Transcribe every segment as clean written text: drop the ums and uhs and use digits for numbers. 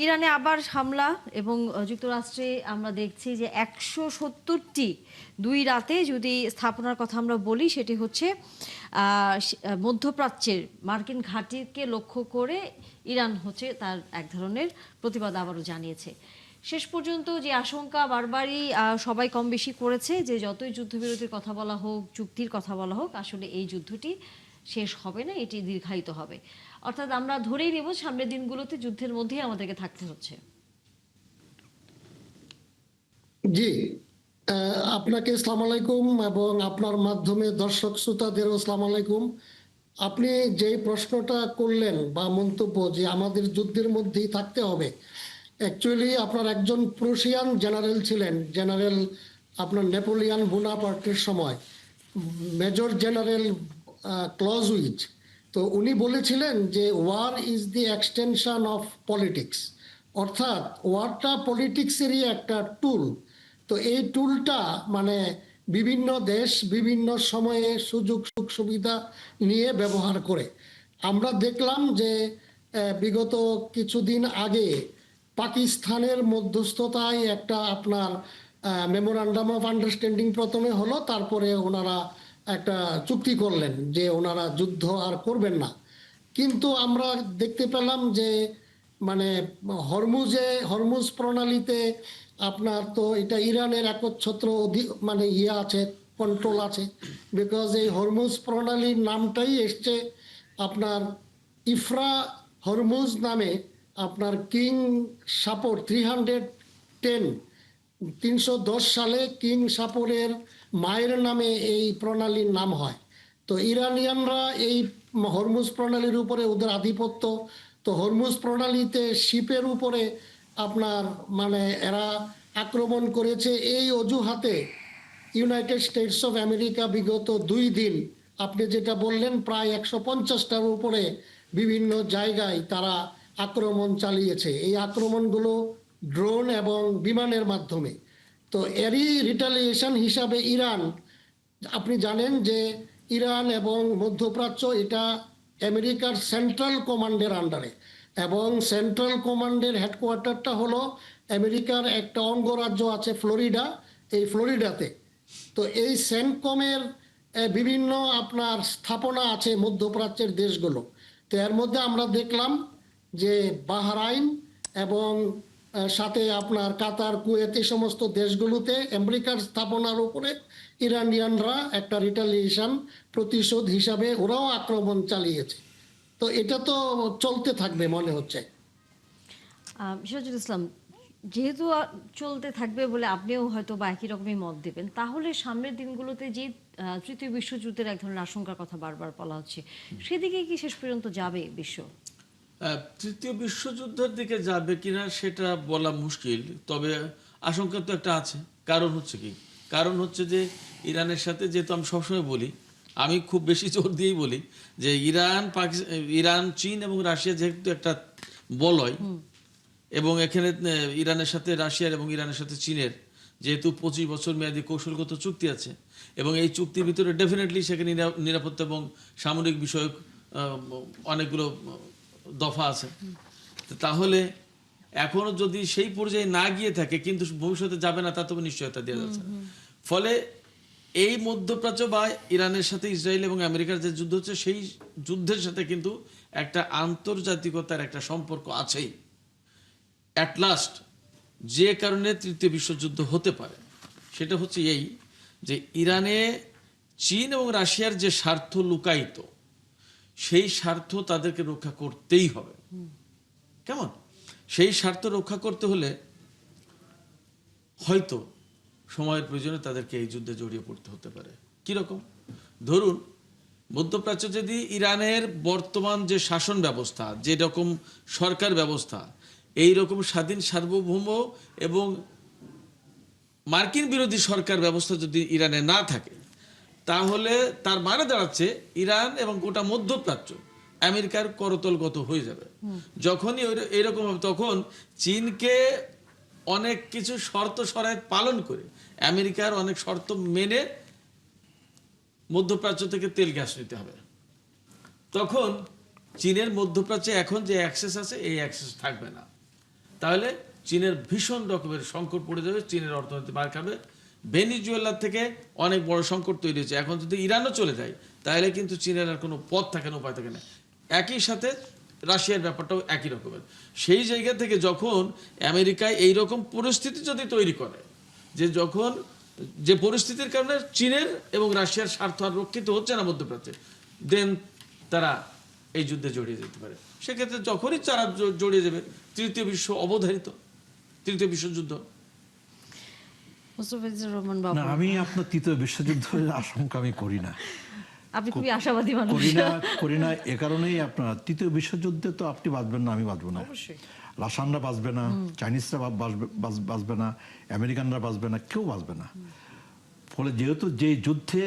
ইরানে আবার হামলা এবং যুক্তরাষ্ট্রে আমরা দেখছি যে ১৭০টি ২ রাতে যদি স্থাপনার কথা আমরা বলি, সেটি হচ্ছে মধ্যপ্রাচ্যের মার্কিন ঘাঁটিকে লক্ষ্য করে ইরান হচ্ছে তার এক ধরনের প্রতিবাদ আবারও জানিয়েছে। শেষ পর্যন্ত যে আশঙ্কা বারবারই সবাই কম বেশি করেছে যে যতই যুদ্ধবিরতির কথা বলা হোক, চুক্তির কথা বলা হোক, আসলে এই যুদ্ধটি শেষ হবে না, এটি দীর্ঘায়িত হবে। অর্থাৎ আমরা ধরেই নেব সামনের দিনগুলোতে যুদ্ধের মধ্যেই আমাদেরকে থাকতে হচ্ছে। জি, আপনাকে আসসালামু আলাইকুম এবং আপনার মাধ্যমে দর্শক শ্রোতাদেরও আসসালামু আলাইকুম। আপনি যে প্রশ্নটা করলেন বা মন্তব্য যে আমাদের যুদ্ধের মধ্যেই থাকতে হবে, অ্যাকচুয়ালি আপনার একজন প্রুশিয়ান জেনারেল ছিলেন, জেনারেল আপনার নেপোলিয়ান বোনাপার্টের সময় মেজর জেনারেল ক্লজউইচ। তো উনি বলেছিলেন যে war is the extension of politics, অর্থাৎ ওয়ারটা পলিটিক্সেরই একটা টুল। তো এই টুলটা মানে বিভিন্ন দেশ বিভিন্ন সময়ে সুযোগ সুবিধা নিয়ে ব্যবহার করে। আমরা দেখলাম যে বিগত কিছুদিন আগে পাকিস্তানের মধ্যস্থতায় একটা আপনার মেমোরান্ডাম অফ আন্ডারস্ট্যান্ডিং প্রথমে হলো, তারপরে ওনারা একটা চুক্তি করলেন যে ওনারা যুদ্ধ আর করবেন না। কিন্তু আমরা দেখতে পেলাম যে মানে হরমুজ প্রণালীতে আপনার তো এটা ইরানের একচ্ছত্র মানে আছে, কন্ট্রোল আছে। বিকজ এই হরমুজ প্রণালীর নামটাই এসছে আপনার ইফরা হরমুজ নামে। আপনার কিং সাপোর 310 সালে কিং সাপোরের মায়ের নামে এই প্রণালীর নাম হয়। তো ইরানিয়ানরা এই হরমুজ প্রণালীর উপরে ওদের আধিপত্য। তো হরমুজ প্রণালীতে শিপের উপরে আপনার মানে এরা আক্রমণ করেছে। এই অজুহাতে ইউনাইটেড স্টেটস অফ আমেরিকা বিগত 2 দিন আপনি যেটা বললেন প্রায় 150টার উপরে বিভিন্ন জায়গায় তারা আক্রমণ চালিয়েছে। এই আক্রমণগুলো ড্রোন এবং বিমানের মাধ্যমে। তো এরই রিটালিয়েশন হিসাবে ইরান, আপনি জানেন যে ইরান এবং মধ্যপ্রাচ্য এটা আমেরিকার সেন্ট্রাল কমান্ডের আন্ডারে, এবং সেন্ট্রাল কমান্ডের হেডকোয়ার্টারটা হলো আমেরিকার একটা অঙ্গরাজ্য আছে ফ্লোরিডা, এই ফ্লোরিডাতে। তো এই সেন্টকমের বিভিন্ন আপনার স্থাপনা আছে মধ্যপ্রাচ্যের দেশগুলো। তো এর মধ্যে আমরা দেখলাম যে বাহরাইন এবং সাথে আপনার কাতার, কুয়েত, এই সমস্ত দেশগুলোতে আমেরিকার স্থাপনার উপরে ইরানিয়ানরা একটা রিটালিয়েশন প্রতিশোধ হিসাবে ওরাও আক্রমণ চালিয়েছে। তো এটা তো চলতে থাকবে মনে হচ্ছে। সিরাজুল ইসলাম, যেহেতু চলতে থাকবে বলে আপনিও হয়তো বা একই রকমই মত দেবেন, তাহলে সামনের দিনগুলোতে যে তৃতীয় বিশ্বযুদ্ধের এক ধরনের আশঙ্কার কথা বারবার বলা হচ্ছে, সেদিকে কি শেষ পর্যন্ত যাবে বিশ্ব? তৃতীয় বিশ্বযুদ্ধের দিকে যাবে কিনা সেটা বলা মুশকিল, তবে আশঙ্কা তো একটা আছে। কারণ হচ্ছে কি, কারণ হচ্ছে যে ইরানের সাথে, যেহেতু আমি সবসময় বলি, আমি খুব বেশি জোর দিয়েই বলি যে ইরান, চীন এবং রাশিয়া যেহেতু একটা বলয়, এবং এখানে ইরানের সাথে রাশিয়ার এবং ইরানের সাথে চীনের যেহেতু 25 বছর মেয়াদী কৌশলগত চুক্তি আছে, এবং এই চুক্তির ভিতরে ডেফিনেটলি সেখানে নিরাপত্তা এবং সামরিক বিষয়ক অনেকগুলো দফা আছে। তাহলে এখনো যদি সেই পর্যায়ে না গিয়ে থাকে, কিন্তু ভবিষ্যতে যাবে না তা তো নিশ্চয়তা দেওয়া যাচ্ছে না। ফলে এই মধ্যপ্রাচ্য বা ইরানের সাথে ইসরায়েল এবং আমেরিকার যে যুদ্ধ হচ্ছে, সেই যুদ্ধের সাথে কিন্তু একটা আন্তর্জাতিকতার একটা সম্পর্ক আছেই। অ্যাট লাস্ট যে কারণে তৃতীয় বিশ্বযুদ্ধ হতে পারে সেটা হচ্ছে এই যে ইরানে চীন এবং রাশিয়ার যে স্বার্থ লুকায়িত, সেই স্বার্থ তাদেরকে রক্ষা করতেই হবে। কেমন? সেই স্বার্থ রক্ষা করতে হলে হয়তো সময়ের প্রয়োজনে তাদেরকে এই যুদ্ধে জড়িয়ে পড়তে হতে পারে। কিরকম? ধরুন, মধ্যপ্রাচ্য যদি ইরানের বর্তমান যে শাসন ব্যবস্থা, যে রকম সরকার ব্যবস্থা, এই রকম স্বাধীন, সার্বভৌম এবং মার্কিন বিরোধী সরকার ব্যবস্থা যদি ইরানে না থাকে, তাহলে তার মানে দাঁড়াচ্ছে ইরান এবং গোটা মধ্যপ্রাচ্য আমেরিকার করতলগত হয়ে যাবে। যখনই এরকম হবে, তখন চীনকে অনেক কিছু শর্ত শরায়ত পালন করে, আমেরিকার অনেক শর্ত মেনে মধ্যপ্রাচ্য থেকে তেল গ্যাস নিতে হবে। তখন চীনের মধ্যপ্রাচ্যে এখন যে অ্যাক্সেস আছে, এই অ্যাক্সেস থাকবে না। তাহলে চীনের ভীষণ রকমের সংকট পড়ে যাবে, চীনের অর্থনীতি মার খাবে। ভেনিজুয়েলা থেকে অনেক বড় সংকট তৈরি হয়েছে, এখন যদি ইরানও চলে যায় তাহলে কিন্তু চীনের আর কোনো পথ থাকে না, উপায় থাকে না। একই সাথে রাশিয়ার ব্যাপারটাও একই রকমের। সেই জায়গা থেকে যখন আমেরিকায় এই রকম পরিস্থিতি যদি তৈরি করে, যে যখন যে পরিস্থিতির কারণে চীনের এবং রাশিয়ার স্বার্থ আর রক্ষিত হচ্ছে না মধ্যপ্রাচ্যে, দেন তারা এই যুদ্ধে জড়িয়ে যেতে পারে। সেক্ষেত্রে যখনই তারা জড়িয়ে যাবে, তৃতীয় বিশ্ব অবধারিত, তৃতীয় বিশ্বযুদ্ধ। মুস্তাফিজুর রহমান বাবু, না, আমি আপনার তৃতীয় বিশ্বযুদ্ধের আশঙ্কা আমি করি না, আপনি খুবই আশাবাদী মানুষ। করি না এ কারণেই, আপনার তৃতীয় বিশ্বযুদ্ধে তো আপনি বাঁচবেন না, আমি বাঁচবো না, অবশ্যই রাশিয়ানরা বাঁচবে না, চাইনিজরা বাঁচবে না, আমেরিকানরা বাঁচবে না, কেউ বাঁচবে না। ফলে যেহেতু যে যুদ্ধে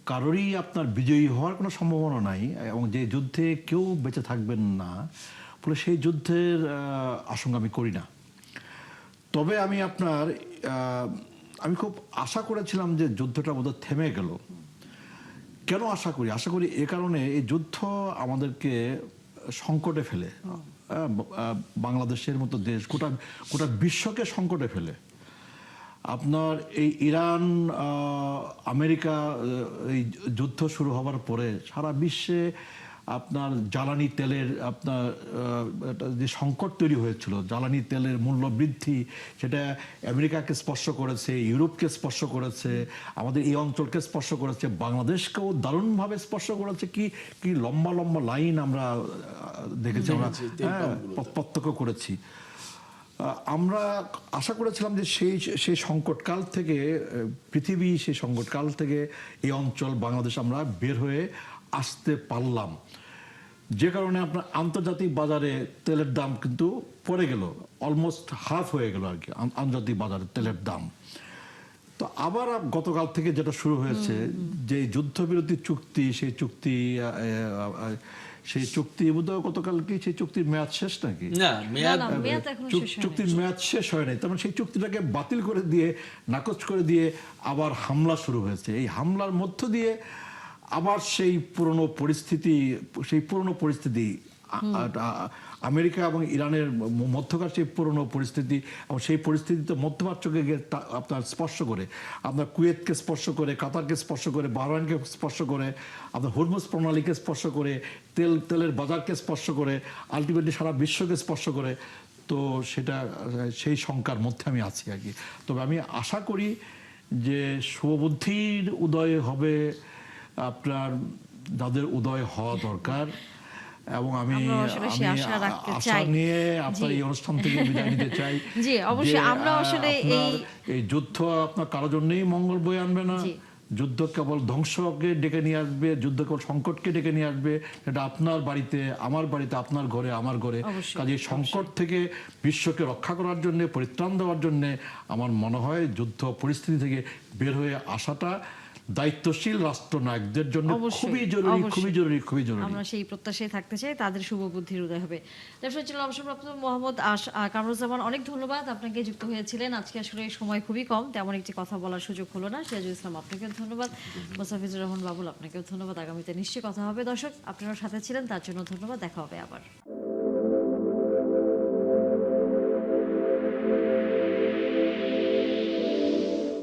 কারোরই আপনার বিজয়ী হওয়ার কোনো সম্ভাবনা নাই, এবং যে যুদ্ধে কেউ বেঁচে থাকবেন না, ফলে সেই যুদ্ধের আশঙ্কা আমি করি না। তবে আমি আপনার আমি খুব আশা করেছিলাম যে যুদ্ধটা বোধহয় থেমে গেল। কেন আশা করি? আশা করি এ কারণে, এই যুদ্ধ আমাদেরকে সংকটে ফেলে, বাংলাদেশের মতো দেশ, গোটা বিশ্বকে সংকটে ফেলে। আপনার এই ইরান আমেরিকা এই যুদ্ধ শুরু হওয়ার পরে সারা বিশ্বে আপনার জ্বালানি তেলের আপনার যে সংকট তৈরি হয়েছিল, জ্বালানি তেলের মূল্য বৃদ্ধি, সেটা আমেরিকাকে স্পর্শ করেছে, ইউরোপকে স্পর্শ করেছে, আমাদের এই অঞ্চলকে স্পর্শ করেছে, বাংলাদেশকেও দারুণভাবে স্পর্শ করেছে। কি লম্বা লম্বা লাইন আমরা দেখেছি, আমরা প্রত্যক্ষ করেছি। আমরা আশা করেছিলাম যে সেই সংকটকাল থেকে, পৃথিবী সেই সংকটকাল থেকে এই অঞ্চল বাংলাদেশ আমরা বের হয়ে আসতে পারলাম, যে কারণে আপনার আন্তর্জাতিক বাজারে তেলের দাম কিন্তু পড়ে গেল, অলমোস্ট হাফ হয়ে গেল আর কি আন্তর্জাতিক বাজারে তেলের দাম। তো আবার গতকাল থেকে যেটা শুরু হয়েছে, যে যুদ্ধবিরতি চুক্তি, সেই চুক্তি বোধহয় গতকাল কি সেই চুক্তির মেয়াদ শেষ নাকি? না, চুক্তির মেয়াদ শেষ হয় নাই। তার মানে সেই চুক্তিটাকে বাতিল করে দিয়ে, নাকচ করে দিয়ে আবার হামলা শুরু হয়েছে। এই হামলার মধ্য দিয়ে আবার সেই পুরনো পরিস্থিতি আমেরিকা এবং ইরানের মধ্যকার সেই পুরনো পরিস্থিতি, এবং সেই পরিস্থিতিতে মধ্যপ্রাচ্যকে আপনার স্পর্শ করে, আপনার কুয়েতকে স্পর্শ করে, কাতারকে স্পর্শ করে, বাহরাইনকে স্পর্শ করে, আপনার হরমুজ প্রণালীকে স্পর্শ করে, তেলের বাজারকে স্পর্শ করে, আলটিমেটলি সারা বিশ্বকে স্পর্শ করে। তো সেটা সেই শঙ্কার মধ্যে আমি আছি আর কি। তবে আমি আশা করি যে শুভবুদ্ধির উদয় হবে, আপনার যাদের উদয় হওয়া দরকার, এবং আমি আশা নিয়ে আপনার এই অনুষ্ঠান থেকে বিদায় নিতে চাই। জি, অবশ্যই আমরা আসলে এই যুদ্ধ আপনার কারোর জন্যই মঙ্গল বয়ে আনবে না। যুদ্ধ কেবল ধ্বংসকে ডেকে নিয়ে আসবে, যুদ্ধ কেবল সংকটকে ডেকে নিয়ে আসবে। এটা আপনার বাড়িতে, আমার বাড়িতে, আপনার ঘরে, আমার ঘরে। কাজে সংকট থেকে বিশ্বকে রক্ষা করার জন্য, পরিত্রাণ দেওয়ার জন্য আমার মনে হয় যুদ্ধ পরিস্থিতি থেকে বের হয়ে আসাটা দায়িত্বশীল রাষ্ট্রনায়কদের জন্য খুবই জরুরি, খুবই জরুরি, খুবই জরুরি। আমরা সেই প্রত্যাশায় থাকতে চাই, তাদের শুভ বুদ্ধির উদয় হবে। দর্শক ছিল অবসরপ্রাপ্ত মোহাম্মদ কামরুজ্জামান, অনেক ধন্যবাদ আপনাকে, যুক্ত হয়েছিলেন। আজকে আসলে সময় খুবই কম, তেমন একটি কথা বলার সুযোগ হলো না। সিরাজুল ইসলাম, আপনাকেও ধন্যবাদ। মুস্তাফিজুর রহমান বাবুল, আপনাকেও ধন্যবাদ। আগামীতে নিশ্চয়ই কথা হবে। দর্শক, আপনারা সাথে ছিলেন, তার জন্য ধন্যবাদ। দেখা হবে আবার।